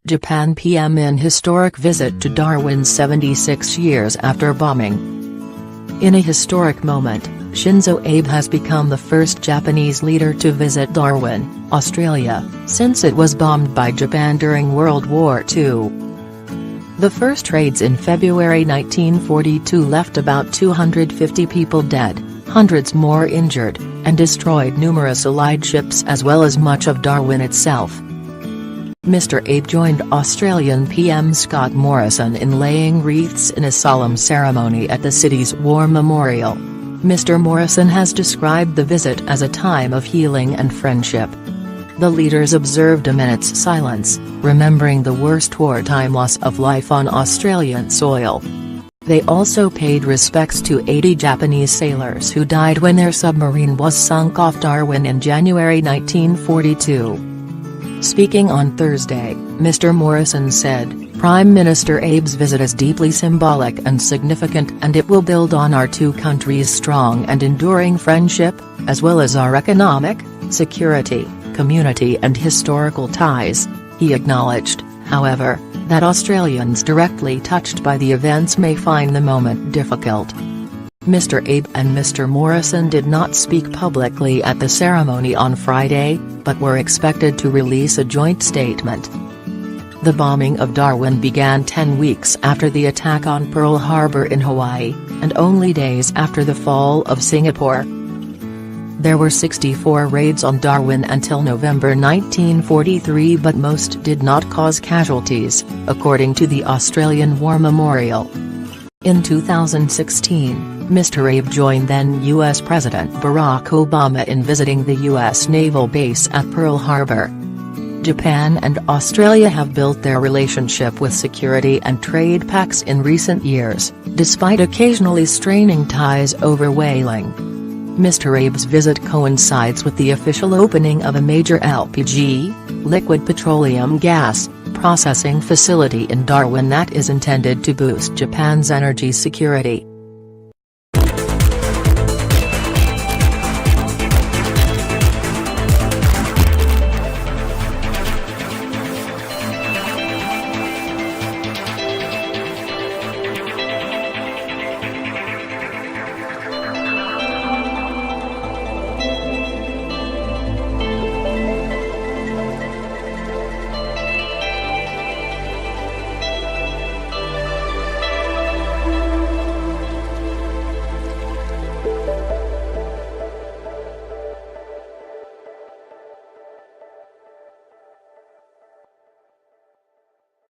Japan PM in historic visit to Darwin 76 years after bombing. In a historic moment, Shinzo Abe has become the first Japanese leader to visit Darwin, Australia, since it was bombed by Japan during World War II. The first raids in February 1942 left about 250 people dead, hundreds more injured, and destroyed numerous Allied ships as well as much of Darwin itself. Mr. Abe joined Australian PM Scott Morrison in laying wreaths in a solemn ceremony at the city's War Memorial. Mr. Morrison has described the visit as a time of healing and friendship. The leaders observed a minute's silence, remembering the worst wartime loss of life on Australian soil. They also paid respects to 80 Japanese sailors who died when their submarine was sunk off Darwin in January 1942. Speaking on Thursday, Mr. Morrison said, "Prime Minister Abe's visit is deeply symbolic and significant, and it will build on our two countries' strong and enduring friendship, as well as our economic, security, community and historical ties." He acknowledged, however, that Australians directly touched by the events may find the moment difficult. Mr. Abe and Mr. Morrison did not speak publicly at the ceremony on Friday, but were expected to release a joint statement. The bombing of Darwin began 10 weeks after the attack on Pearl Harbor in Hawaii, and only days after the fall of Singapore. There were 64 raids on Darwin until November 1943, but most did not cause casualties, according to the Australian War Memorial. In 2016, Mr. Abe joined then U.S. President Barack Obama in visiting the U.S. naval base at Pearl Harbor. Japan and Australia have built their relationship with security and trade pacts in recent years, despite occasionally straining ties over whaling. Mr. Abe's visit coincides with the official opening of a major LPG, liquid petroleum gas, processing facility in Darwin that is intended to boost Japan's energy security.